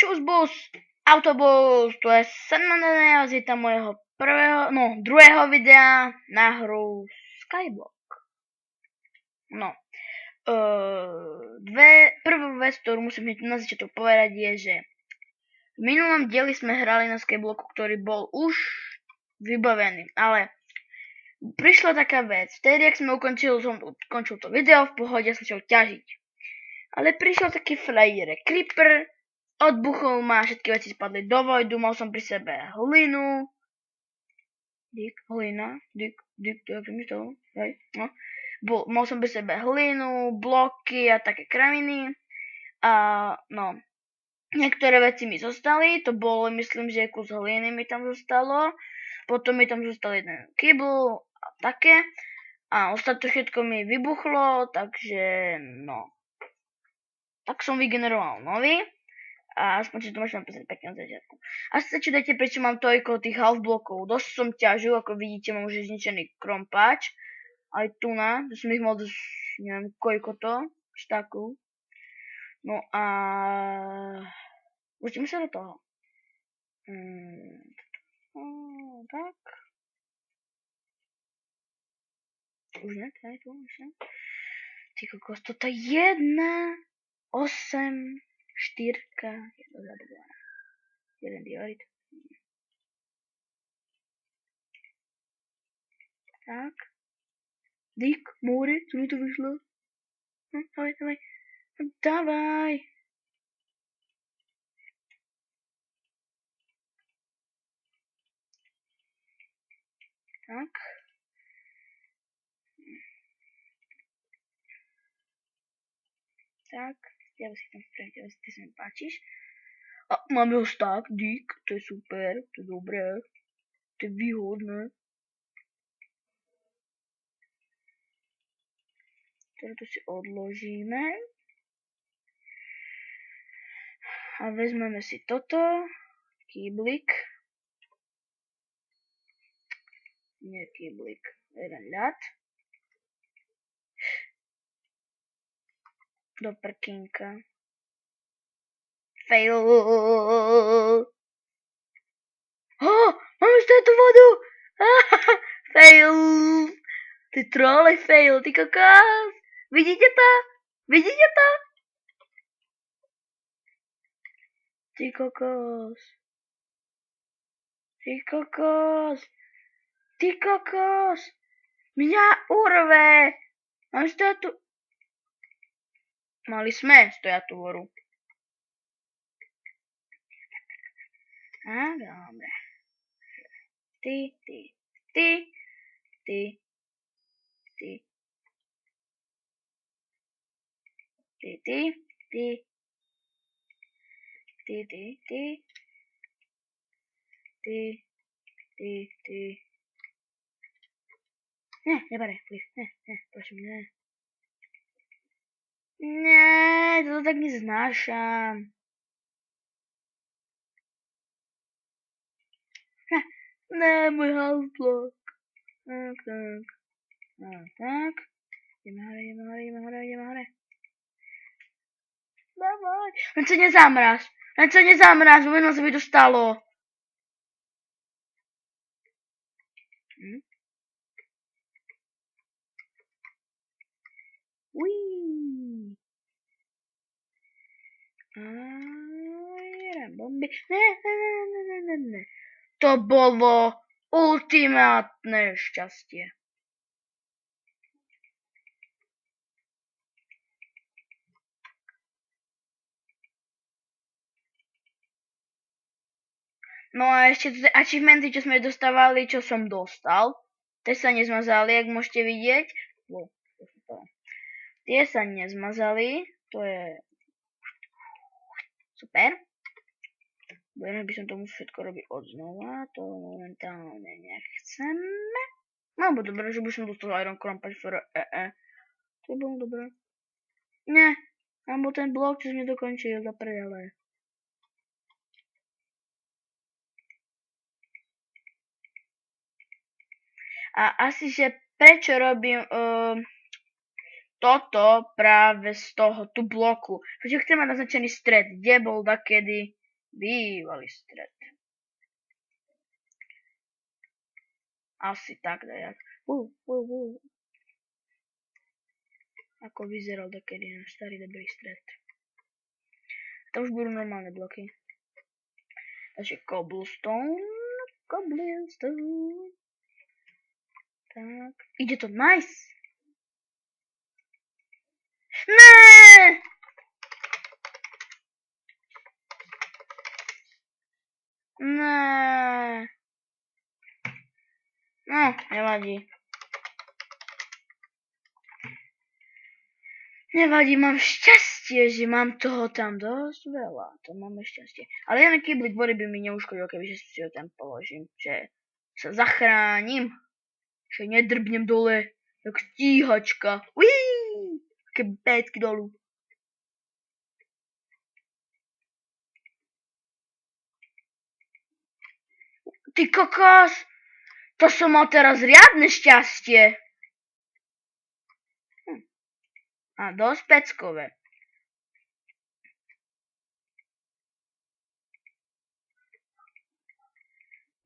Čus bus, autobus, to je Sanmanea z môjho druhého videa na hru Skyblock. No, prvú vec, ktorú musím hneď na začiatok povedať je, že v minulom dieli sme hrali na Skyblocku, ktorý bol už vybavený, ale prišla taká vec, vtedy, ak sme ukončil to video, v pohode som začal ťažiť. Ale prišiel taký frajer, creeper, odbuchol ma, všetky veci spadli do vojdu, mal som pri sebe hlinu. Hlina, to je vymyslel, hej, no. Mal som pri sebe hlinu, bloky a také kraviny. A no, niektoré veci mi zostali, to bolo, myslím, že kus hliny mi tam zostalo. Potom mi tam zostal jeden kýbl a také. A ostatné všetko mi vybuchlo, takže no. Tak som vygeneroval nový. A aspoň si to môžem napísať pekne na začiatku. Asi sa čudajte, prečo mám toľko tých half blokov. Dosť som ťažil, ako vidíte, mám už zničený krompáč. Aj tu na, to som ich mal dosť, neviem koľko to, štákov. No a pustíme sa do toho. Tak. Už ne, to je tu, už ne. Ty kokos, toto je 1, 8, 4, je to zabudované. Jeden diorit. Tak. Dík, Móry, co mi to vyšlo? Dávaj. Tak. Tak, ja si tam spraviť, ty sa mi páčiš. A máme ho tak, dík, to je super, to je dobré, to je výhodné. Teraz to si odložíme. A vezmeme si toto, kýblik. Nie kýblik, jeden ľad. Do prkínka. Fail. Máme z tú vodu. Fail. Ty trole, fail, ty kokos. Vidíte to? Vidíte to? Ty kokos. Ty kokos. Ty kokos. Mňa urve. Mám stojatú... Mali sme stojatú voru. A dobre. Ty. Nie, nebere, please. Nie, prosím, nie. Nie, to tak neznášam. Ne, môj half block. Tak. Ideme hore. Dávaj. Len sa nezamráz, možno sa by to stalo. Uííí. Bomby. Ne. To bolo ultimátne šťastie. No a ešte tie achievementy, čo sme dostávali, čo som dostal, tie sa nezmazali, ak môžete vidieť. Tie sa nezmazali, to je super. Budeme by som to musel všetko robiť odznova, to momentálne nechceme. No, bo dobré, že by som dostal Iron Crumpage for To by bolo dobré. Nie, alebo ten blok, čo som nedokončil, za predele. A asi, že prečo robím toto práve z toho tu bloku. Prečo chcem mať naznačený stred, kde bol dakedy Bývalý stred. Asi tak dajak. Ako vyzeral takedy náš starý dobrý stred. To už budú normálne bloky. Takže cobblestone. Tak. Ide to nice. Ne! Ne. No, nevadí. Nevadí, mám šťastie, že mám toho tam dosť veľa. To máme šťastie. Ale jeden kýblik vody by mi neuškodil, kebyže si ho tam položím. Že sa zachránim. Že nedrbnem dole. Jak stíhačka. Uííí. Také pécky dolu. Ty kokos. To som mal teraz riadne šťastie. A dosť peckové.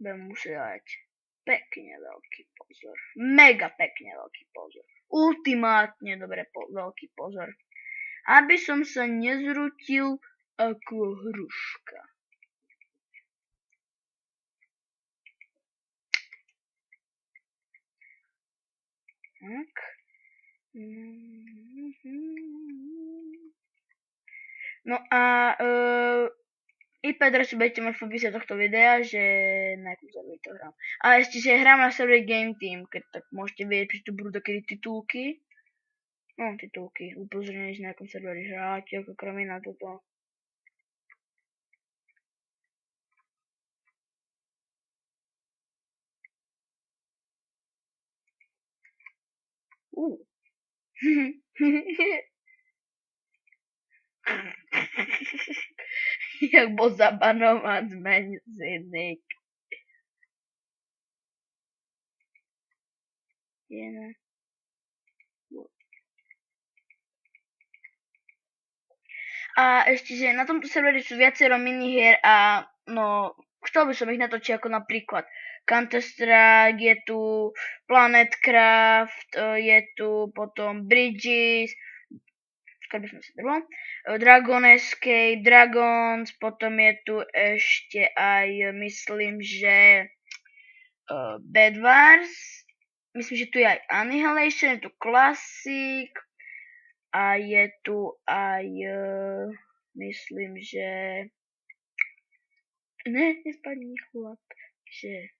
Budem musieť dať pekne veľký pozor. Mega pekne veľký pozor. Ultimátne dobre veľký pozor. Aby som sa nezrutil ako hruška. Tak. No a IP adresu budete mať v popise tohto videa, že na akom serveri to hrám. A ešte, že hrám na serveri Game Team, keď tak môžete vidieť, že tu budú také titulky. No, titulky, upozornenie, že na akom serveri hráte, ako kromí na toto. Jak bol zabanovaný zmenzinik. A ešte, že na tomto serveri sú viacero minihier a no, chcel by som ich natočiť ako napríklad Counter-Strike, je tu Planetcraft, je tu potom Bridges, Dragon Escape, Dragons, potom je tu ešte aj, myslím, že Bed Wars, myslím, že tu je aj Annihilation, je tu Classic a je tu aj, myslím, že nespadni chlap, že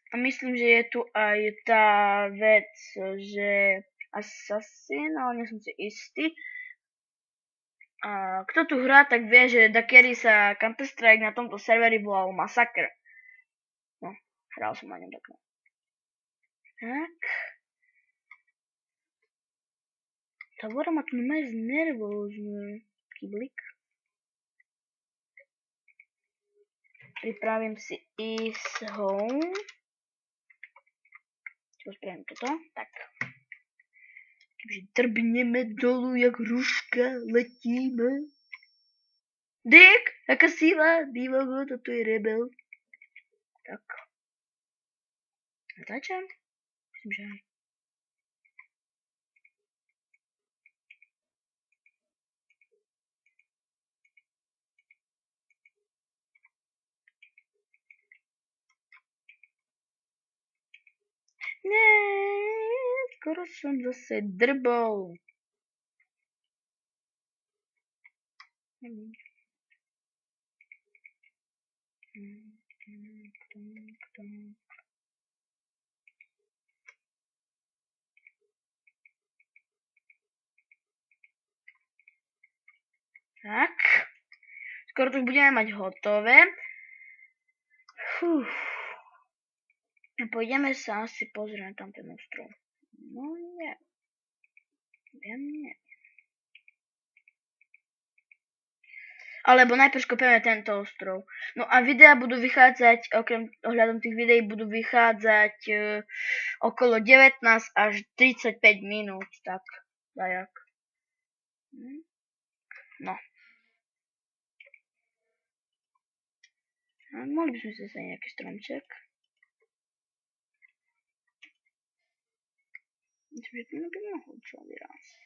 a myslím, že je tu aj tá vec, že Assassin, ale nie som si istý. A kto tu hrá, tak vie, že dakedy sa Counter-Strike na tomto serveri volal Massacre. No, hral som na ňom takto. Tak. Tá voda ma tu normálne znervózne. Kyblik. Pripravím si ísť home. Čo spravím toto? Tak. Takže drbneme dolu, jak hruška, letíme. Dick, aká sila, divogo, toto je rebel. Tak. Začám? Myslím, že aj. Nie, skoro som zase drbol. Tak. Skoro to už budeme mať hotové. Pôjdeme sa asi pozrieť na tam ten ostrov. No nie. Nie. Alebo najprv skopeme tento ostrov. No a videa budú vychádzať, okrem ohľadom tých videí budú vychádzať okolo 19 až 35 minút, tak dajak. No. A mohli by sme si zase nejaký stromček. Myslím, že tu by mohol čo vyrásť.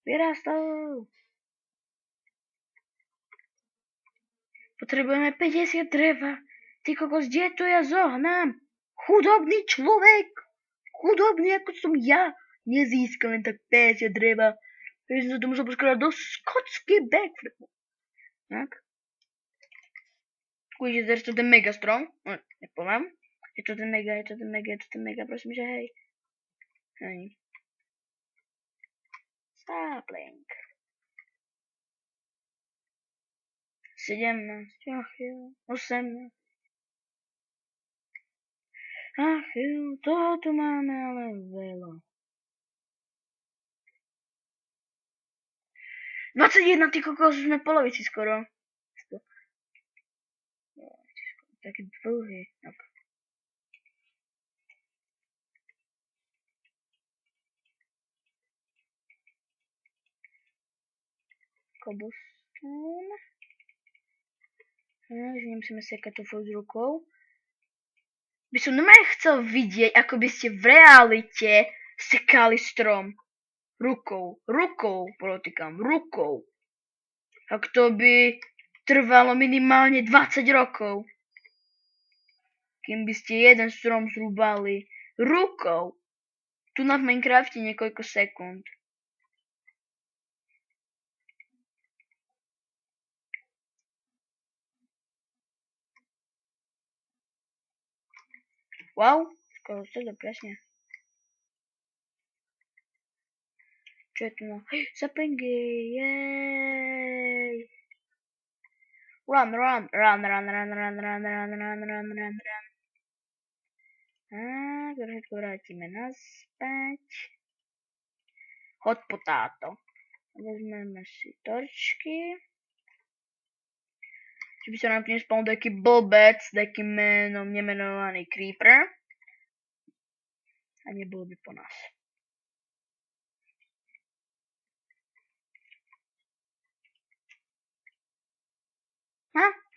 Vyrástol! Potrebujeme 50 dreva. Ty kokos, kde to ja zohnám? Chudobný človek! Chudobný ako som ja! Nezískal len tak 50 dreva. Takže som sa to musel poskladať do skotský backflipu. Tak. Uvidíte, že to ten mega strom. Nepoviem. Je to ten mega, prosím, že hej. Hej. Sapling. 17, ach jo, 18. Ach jo, toho tu máme ale veľa. 21, ty kokos, už sme v polovici skoro. Taký dlhý. Tak. Cobblestone. Že nemusíme sekať to furt s rukou. By som normálne chcel vidieť, ako by ste v realite sekali strom. Rukou, podotýkam, rukou. Tak to by trvalo minimálne 20 rokov. Kým by ste jeden strom zrúbali rukou. Tu na v Minecrafte niekoľko sekúnd. Wow, skoro to presne. Čo je tu no? Saplingy, jej! Run. Trošku vrátime naspäť. Hot potato. Vezmeme si torčky. Či by sa nám tu nespomenul taký blbec s takým menom nemenovaný Creeper. A nebolo by po nás.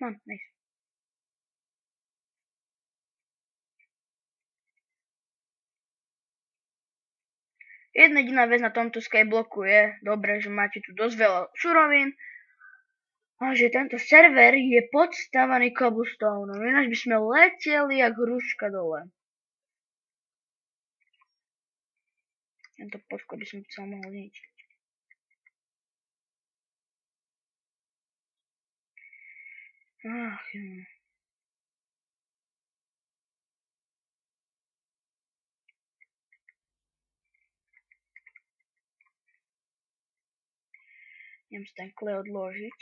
Mám, nice. Jedna jediná vec na tomto skybloku je, dobre, že máte tu dosť veľa surovín, a že tento server je podstavaný cobblestoneom, ináč by sme leteli jak hruška dole. Tento podklad by som chcel mohol ničiť. Ach, jo. Idem si ten klej odložiť.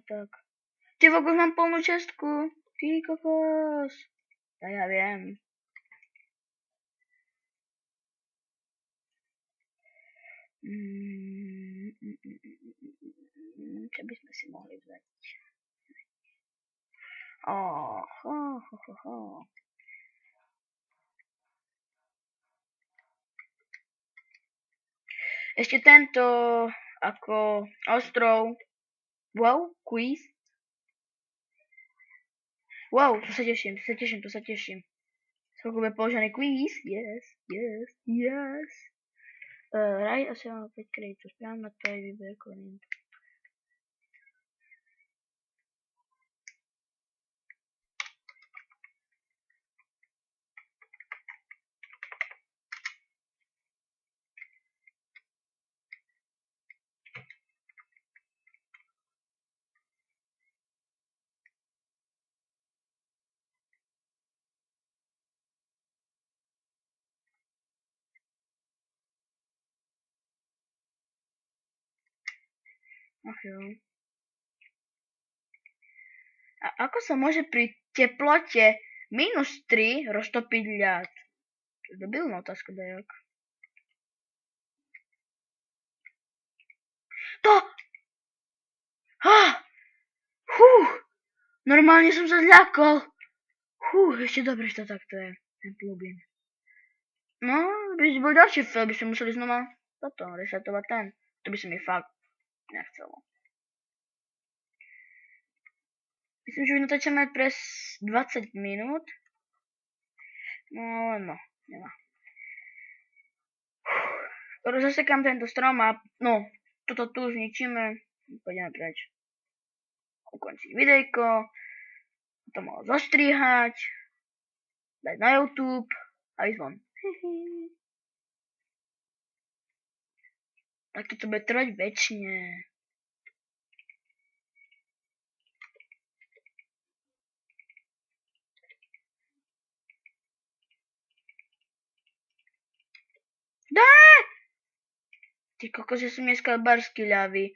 Tak. Ty vôbec mám plnú čestku. Ty kokos. To ja viem. Čo by sme si mohli vzať? Ešte tento ako ostrov. Wow, quiz. Wow, to sa teším. Skолько bude položený quiz? Yes. Right, asi mám 5 kreditov. Správna to je výber konín. Ach jo. A ako sa môže pri teplote -3 roztopiť ľad? To je debilná otázka dajak. To! Normálne som sa zľakol. Ešte dobre, že to takto je. Ten plugin. No, by bol ďalší fail, by sme museli znova toto, resetovať ten. To by sa mi fakt nechcelo. Myslím, že už natáčame pres 20 minút. No ale no, nemá. Zasekám tento strom a no, toto tu zničíme. Pôjdeme preč. Ukončiť videjko. To mohol zostrihať. Dať na YouTube. A ísť von. Tak toto bude trvať väčšine. Dá! Ty kokos, že som dneska barsky ľavý.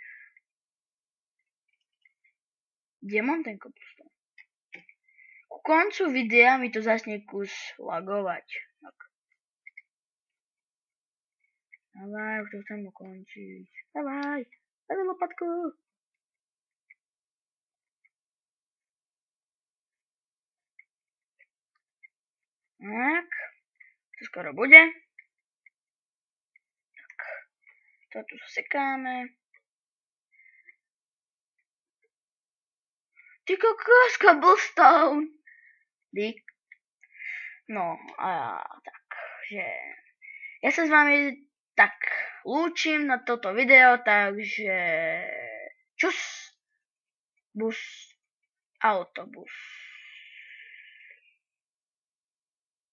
Kde mám ten cobblestone? Ku koncu videa mi to začne kus lagovať. Tak. Dávaj, už to chcem ukončiť. Dávaj, dávaj lopatku. Tak, to skoro bude. Tak, to tu zasekáme. Ty kokos, cobblestone. Dík. No, a takže ja sa s vami tak lúčim na toto video, takže čus, bus, autobus.